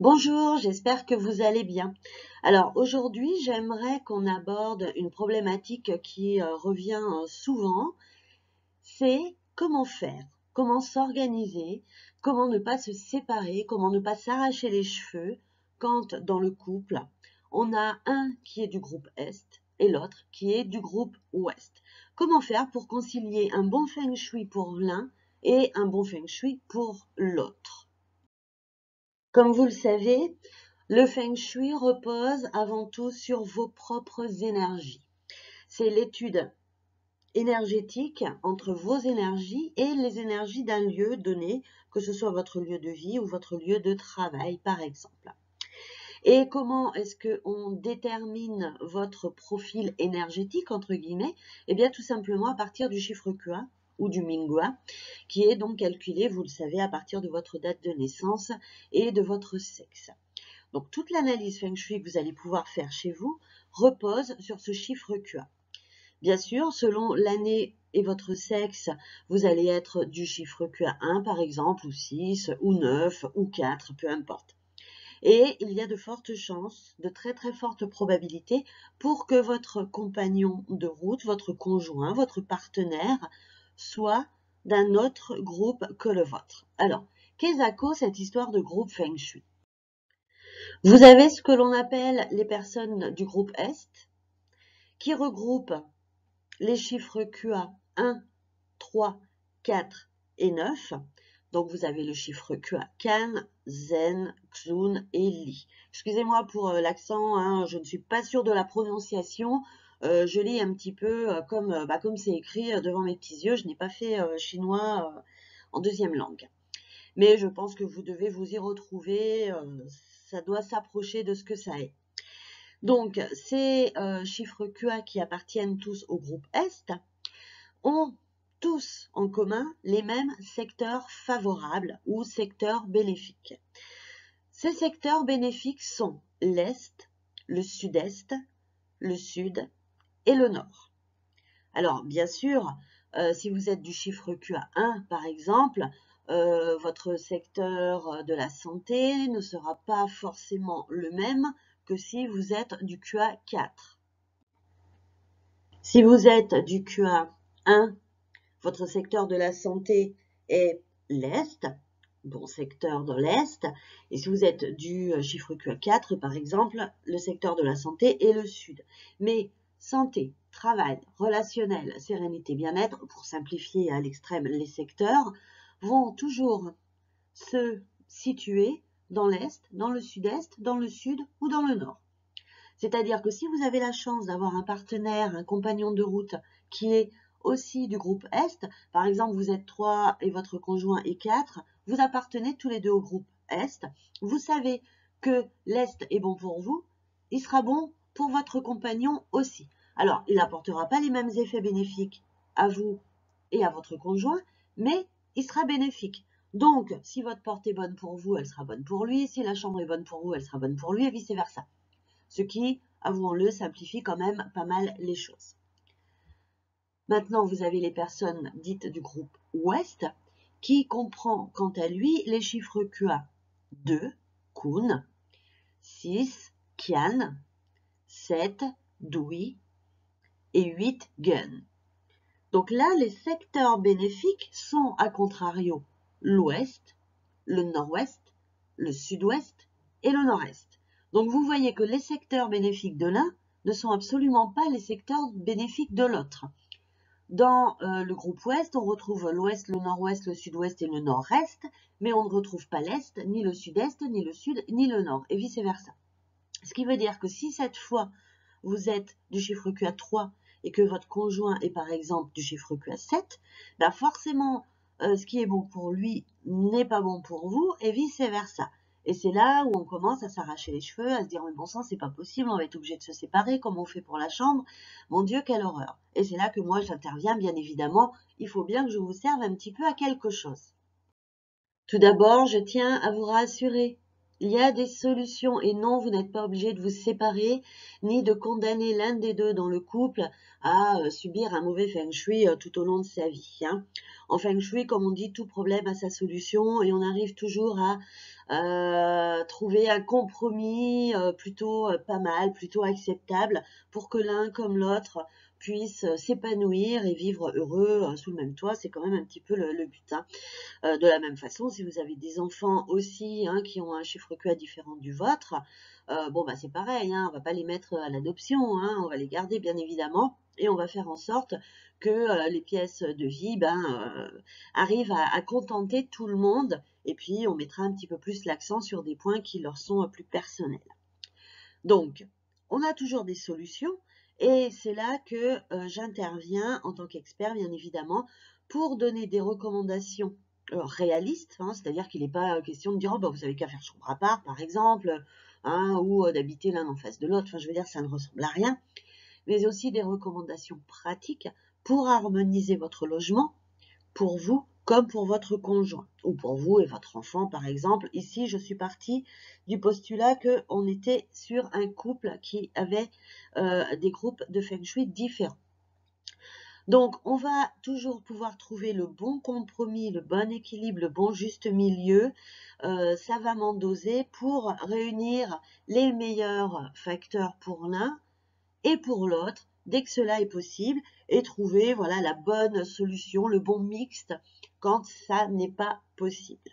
Bonjour, j'espère que vous allez bien. Alors aujourd'hui, j'aimerais qu'on aborde une problématique qui revient souvent, c'est comment faire, comment s'organiser, comment ne pas se séparer, comment ne pas s'arracher les cheveux quand dans le couple, on a un qui est du groupe Est et l'autre qui est du groupe Ouest. Comment faire pour concilier un bon feng shui pour l'un et un bon feng shui pour l'autre? Comme vous le savez, le feng shui repose avant tout sur vos propres énergies. C'est l'étude énergétique entre vos énergies et les énergies d'un lieu donné, que ce soit votre lieu de vie ou votre lieu de travail, par exemple. Et comment est-ce qu'on détermine votre profil énergétique, entre guillemets? Eh bien, tout simplement à partir du chiffre QA ou du Minghua, qui est donc calculé, vous le savez, à partir de votre date de naissance et de votre sexe. Donc, toute l'analyse Feng Shui que vous allez pouvoir faire chez vous repose sur ce chiffre QA. Bien sûr, selon l'année et votre sexe, vous allez être du chiffre QA 1 par exemple, ou 6, ou 9, ou 4, peu importe. Et il y a de fortes chances, de très très fortes probabilités pour que votre compagnon de route, votre conjoint, votre partenaire soit d'un autre groupe que le vôtre. Alors, qu'est-ce à cause cette histoire de groupe Feng Shui? Vous avez ce que l'on appelle les personnes du groupe Est, qui regroupent les chiffres QA 1, 3, 4 et 9. Donc vous avez le chiffre QA Kan, Zen, Xun et Li. Excusez-moi pour l'accent, hein, je ne suis pas sûre de la prononciation. Je lis un petit peu comme c'est écrit devant mes petits yeux. Je n'ai pas fait chinois en deuxième langue. Mais je pense que vous devez vous y retrouver. Ça doit s'approcher de ce que ça est. Donc, ces chiffres QA qui appartiennent tous au groupe Est ont tous en commun les mêmes secteurs favorables ou secteurs bénéfiques. Ces secteurs bénéfiques sont l'Est, le Sud-Est, le Sud et le Nord. Alors, bien sûr, si vous êtes du chiffre QA 1, par exemple, votre secteur de la santé ne sera pas forcément le même que si vous êtes du QA 4. Si vous êtes du QA 1, votre secteur de la santé est l'Est, bon secteur dans l'Est, et si vous êtes du chiffre QA 4, par exemple, le secteur de la santé est le Sud. Mais santé, travail, relationnel, sérénité, bien-être, pour simplifier à l'extrême les secteurs, vont toujours se situer dans l'Est, dans le Sud-Est, dans le Sud ou dans le Nord. C'est-à-dire que si vous avez la chance d'avoir un partenaire, un compagnon de route qui est aussi du groupe Est, par exemple vous êtes 3 et votre conjoint est 4, vous appartenez tous les deux au groupe Est, vous savez que l'Est est bon pour vous, il sera bon pour votre compagnon aussi. Alors, il n'apportera pas les mêmes effets bénéfiques à vous et à votre conjoint, mais il sera bénéfique. Donc, si votre porte est bonne pour vous, elle sera bonne pour lui. Si la chambre est bonne pour vous, elle sera bonne pour lui et vice-versa. Ce qui, avouons-le, simplifie quand même pas mal les choses. Maintenant, vous avez les personnes dites du groupe Ouest, qui comprend quant à lui les chiffres QA 2, Kun, 6, Qian, 7, Dui et 8, Gun. Donc là, les secteurs bénéfiques sont, à contrario, l'Ouest, le Nord-Ouest, le Sud-Ouest et le Nord-Est. Donc vous voyez que les secteurs bénéfiques de l'un ne sont absolument pas les secteurs bénéfiques de l'autre. Dans le groupe Ouest, on retrouve l'Ouest, le Nord-Ouest, le Sud-Ouest et le Nord-Est, mais on ne retrouve pas l'Est, ni le Sud-Est, ni le Sud, ni le Nord, et vice-versa. Ce qui veut dire que si cette fois vous êtes du chiffre QA 3 et que votre conjoint est par exemple du chiffre QA 7, ben forcément ce qui est bon pour lui n'est pas bon pour vous et vice-versa. Et c'est là où on commence à s'arracher les cheveux, à se dire mais bon sang c'est pas possible, on va être obligé de se séparer, comment on fait pour la chambre, mon Dieu quelle horreur. Et c'est là que moi j'interviens bien évidemment, il faut bien que je vous serve un petit peu à quelque chose. Tout d'abord je tiens à vous rassurer, Il y a des solutions et non, vous n'êtes pas obligé de vous séparer ni de condamner l'un des deux dans le couple à subir un mauvais feng shui tout au long de sa vie, hein. En feng shui, comme on dit, tout problème a sa solution et on arrive toujours à trouver un compromis plutôt pas mal, plutôt acceptable pour que l'un comme l'autre puisse s'épanouir et vivre heureux sous le même toit. C'est quand même un petit peu le but, hein. De la même façon, si vous avez des enfants aussi, hein, qui ont un chiffre QA différent du vôtre, bon bah c'est pareil, hein, on va pas les mettre à l'adoption, hein, on va les garder bien évidemment et on va faire en sorte que les pièces de vie arrivent à contenter tout le monde et puis on mettra un petit peu plus l'accent sur des points qui leur sont plus personnels. Donc, on a toujours des solutions et c'est là que j'interviens en tant qu'expert, bien évidemment, pour donner des recommandations réalistes, hein, c'est-à-dire qu'il n'est pas question de dire oh, bah, vous avez qu'à faire chambre à part, par exemple, hein, ou d'habiter l'un en face de l'autre. Enfin, je veux dire, ça ne ressemble à rien, mais aussi des recommandations pratiques pour harmoniser votre logement pour vous comme pour votre conjoint, ou pour vous et votre enfant, par exemple. Ici, je suis partie du postulat qu'on était sur un couple qui avait des groupes de feng shui différents. Donc, on va toujours pouvoir trouver le bon compromis, le bon équilibre, le bon juste milieu, savamment dosé pour réunir les meilleurs facteurs pour l'un et pour l'autre, dès que cela est possible, et trouver voilà, la bonne solution, le bon mixte quand ça n'est pas possible.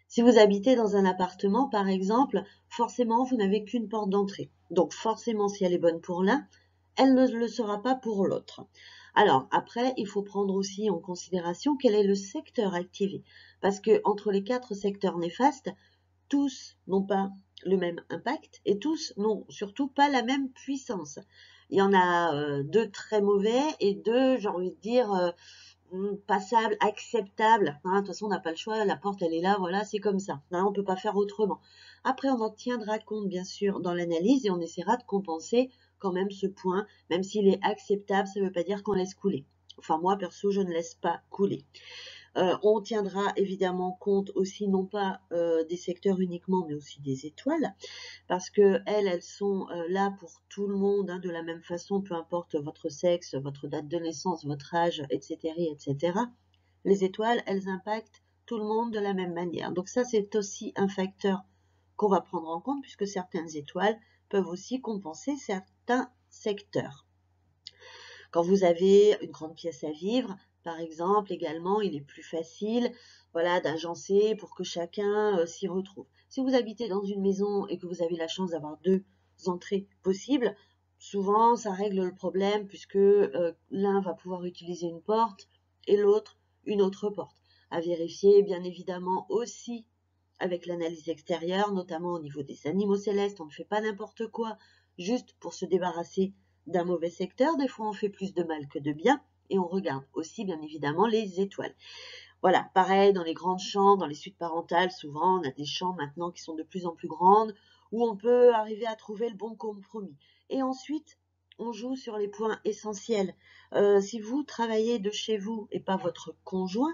Si vous habitez dans un appartement, par exemple, forcément, vous n'avez qu'une porte d'entrée. Donc forcément, si elle est bonne pour l'un, elle ne le sera pas pour l'autre. Alors après, il faut prendre aussi en considération quel est le secteur activé. Parce que entre les 4 secteurs néfastes, tous n'ont pas le même impact et tous n'ont surtout pas la même puissance. Il y en a 2 très mauvais et 2, j'ai envie de dire, passables, acceptables. Hein, de toute façon, on n'a pas le choix, la porte, elle est là, voilà, c'est comme ça. Hein, on ne peut pas faire autrement. Après, on en tiendra compte, bien sûr, dans l'analyse et on essaiera de compenser quand même ce point, même s'il est acceptable, ça ne veut pas dire qu'on laisse couler. Enfin, moi, perso, je ne laisse pas couler. On tiendra évidemment compte aussi non pas des secteurs uniquement, mais aussi des étoiles, parce que elles sont là pour tout le monde, hein, de la même façon, peu importe votre sexe, votre date de naissance, votre âge, etc., etc. Les étoiles, elles impactent tout le monde de la même manière. Donc ça, c'est aussi un facteur qu'on va prendre en compte, puisque certaines étoiles peuvent aussi compenser certains secteurs. Quand vous avez une grande pièce à vivre, par exemple, également, il est plus facile, voilà, d'agencer pour que chacun s'y retrouve. Si vous habitez dans une maison et que vous avez la chance d'avoir 2 entrées possibles, souvent ça règle le problème puisque l'un va pouvoir utiliser une porte et l'autre une autre porte. À vérifier, bien évidemment, aussi avec l'analyse extérieure, notamment au niveau des animaux célestes. On ne fait pas n'importe quoi juste pour se débarrasser d'un mauvais secteur. Des fois, on fait plus de mal que de bien. Et on regarde aussi, bien évidemment, les étoiles. Voilà, pareil, dans les grandes chambres, dans les suites parentales, souvent, on a des chambres maintenant qui sont de plus en plus grandes, où on peut arriver à trouver le bon compromis. Et ensuite, on joue sur les points essentiels. Si vous travaillez de chez vous et pas votre conjoint,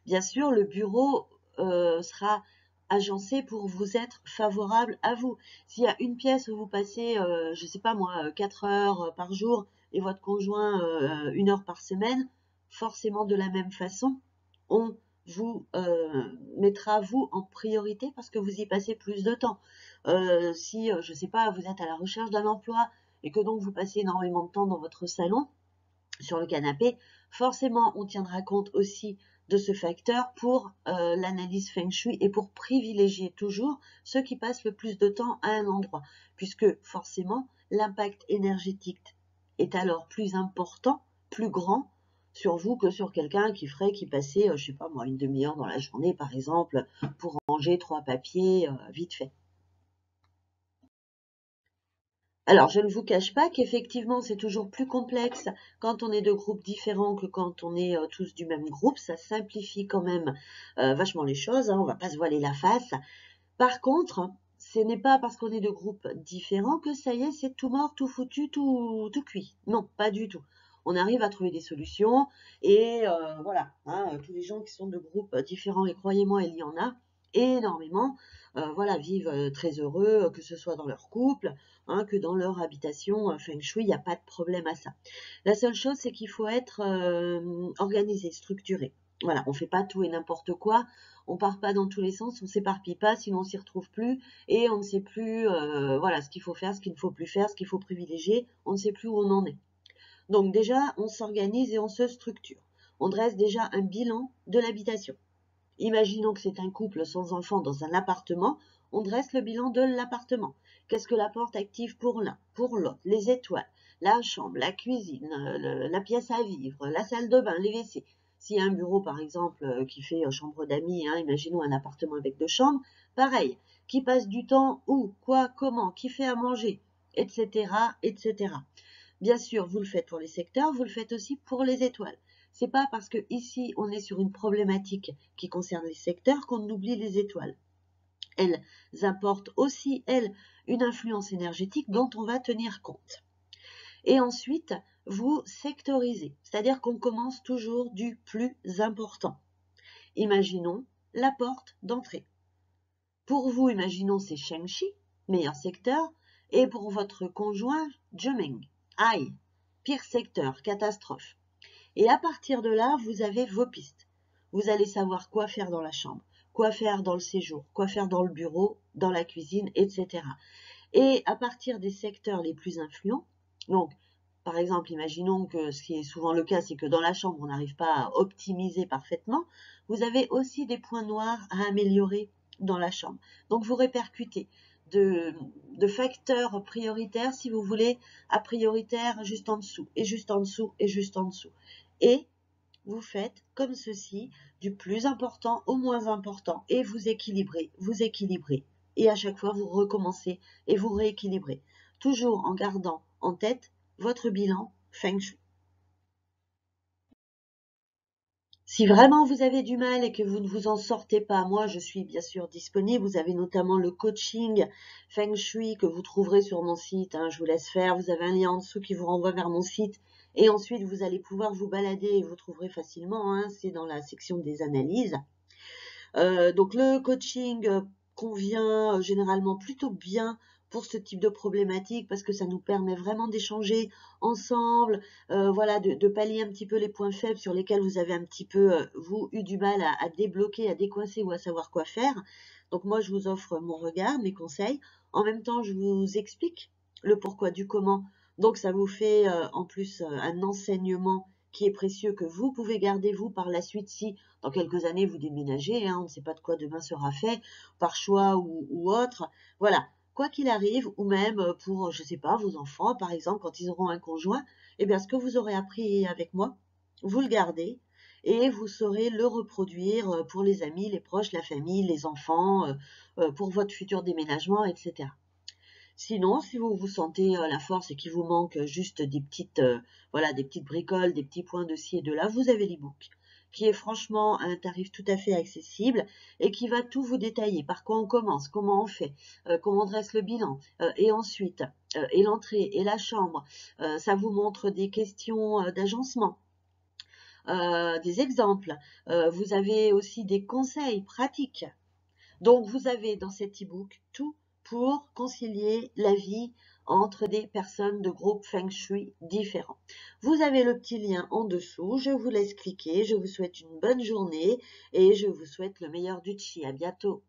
bien sûr, le bureau sera agencé pour vous être favorable à vous. S'il y a une pièce où vous passez, je ne sais pas moi, 4 heures par jour et votre conjoint 1 heure par semaine, forcément de la même façon, on vous mettra vous en priorité parce que vous y passez plus de temps. Si, je ne sais pas, vous êtes à la recherche d'un emploi et que donc vous passez énormément de temps dans votre salon, sur le canapé, forcément on tiendra compte aussi de ce facteur pour l'analyse feng shui et pour privilégier toujours ceux qui passent le plus de temps à un endroit, puisque forcément l'impact énergétique est alors plus important, plus grand sur vous que sur quelqu'un qui passait, je sais pas moi, une demi-heure dans la journée par exemple, pour ranger 3 papiers vite fait. Alors, je ne vous cache pas qu'effectivement, c'est toujours plus complexe quand on est de groupes différents que quand on est tous du même groupe. Ça simplifie quand même vachement les choses, hein, on ne va pas se voiler la face. Par contre, ce n'est pas parce qu'on est de groupes différents que ça y est, c'est tout mort, tout foutu, tout cuit. Non, pas du tout. On arrive à trouver des solutions et voilà, hein, tous les gens qui sont de groupes différents, et croyez-moi, il y en a, énormément, voilà, vivent très heureux, que ce soit dans leur couple, hein, que dans leur habitation Feng Shui, il n'y a pas de problème à ça. La seule chose, c'est qu'il faut être organisé, structuré. Voilà, on ne fait pas tout et n'importe quoi, on part pas dans tous les sens, on s'éparpille pas, sinon on s'y retrouve plus et on ne sait plus voilà, ce qu'il faut faire, ce qu'il ne faut plus faire, ce qu'il faut privilégier, on ne sait plus où on en est. Donc déjà, on s'organise et on se structure. On dresse déjà un bilan de l'habitation. Imaginons que c'est un couple sans enfants dans un appartement, on dresse le bilan de l'appartement. Qu'est-ce que la porte active pour l'un, pour l'autre, les étoiles, la chambre, la cuisine, la pièce à vivre, la salle de bain, les WC. S'il y a un bureau, par exemple, qui fait chambre d'amis, hein, imaginons un appartement avec 2 chambres, pareil, qui passe du temps où, quoi, comment, qui fait à manger, etc., etc. Bien sûr, vous le faites pour les secteurs, vous le faites aussi pour les étoiles. C'est pas parce que ici on est sur une problématique qui concerne les secteurs qu'on oublie les étoiles. Elles apportent aussi, elles, une influence énergétique dont on va tenir compte. Et ensuite, vous sectorisez, c'est-à-dire qu'on commence toujours du plus important. Imaginons la porte d'entrée. Pour vous, imaginons c'est Shengxi, meilleur secteur, et pour votre conjoint, Zhemeng. Aïe, pire secteur, catastrophe. Et à partir de là, vous avez vos pistes. Vous allez savoir quoi faire dans la chambre, quoi faire dans le séjour, quoi faire dans le bureau, dans la cuisine, etc. Et à partir des secteurs les plus influents, donc par exemple, imaginons que ce qui est souvent le cas, c'est que dans la chambre, on n'arrive pas à optimiser parfaitement, vous avez aussi des points noirs à améliorer dans la chambre. Donc vous répercutez de facteurs prioritaires, si vous voulez, à prioritaire juste en dessous, et juste en dessous, et juste en dessous. Et vous faites comme ceci, du plus important au moins important, et vous équilibrez, et à chaque fois vous recommencez et vous rééquilibrez, toujours en gardant en tête votre bilan Feng Shui. Si vraiment vous avez du mal et que vous ne vous en sortez pas, moi je suis bien sûr disponible. Vous avez notamment le coaching Feng Shui que vous trouverez sur mon site, hein, je vous laisse faire. Vous avez un lien en dessous qui vous renvoie vers mon site. Et ensuite, vous allez pouvoir vous balader et vous trouverez facilement, hein, c'est dans la section des analyses. Donc le coaching convient généralement plutôt bien pour ce type de problématique parce que ça nous permet vraiment d'échanger ensemble, voilà, de pallier un petit peu les points faibles sur lesquels vous avez un petit peu, vous, eu du mal à débloquer, à décoincer ou à savoir quoi faire. Donc moi, je vous offre mon regard, mes conseils. En même temps, je vous explique le pourquoi du comment. Donc ça vous fait en plus un enseignement qui est précieux que vous pouvez garder vous par la suite si dans quelques années vous déménagez, hein, on ne sait pas de quoi demain sera fait, par choix ou autre. Voilà, quoi qu'il arrive, ou même pour, je ne sais pas, vos enfants, par exemple, quand ils auront un conjoint, eh bien, ce que vous aurez appris avec moi, vous le gardez et vous saurez le reproduire pour les amis, les proches, la famille, les enfants, pour votre futur déménagement, etc. Sinon, si vous vous sentez la force et qu'il vous manque juste des petites, voilà, des petites bricoles, des petits points de ci et de là, vous avez l'e-book qui est franchement à un tarif tout à fait accessible et qui va tout vous détailler. Par quoi on commence, comment on fait, comment on dresse le bilan, et ensuite, et l'entrée et la chambre. Ça vous montre des questions d'agencement, des exemples. Vous avez aussi des conseils pratiques. Donc, vous avez dans cet e-book tout pour concilier la vie entre des personnes de groupe Feng Shui différents. Vous avez le petit lien en dessous. Je vous laisse cliquer. Je vous souhaite une bonne journée et je vous souhaite le meilleur du chi. À bientôt.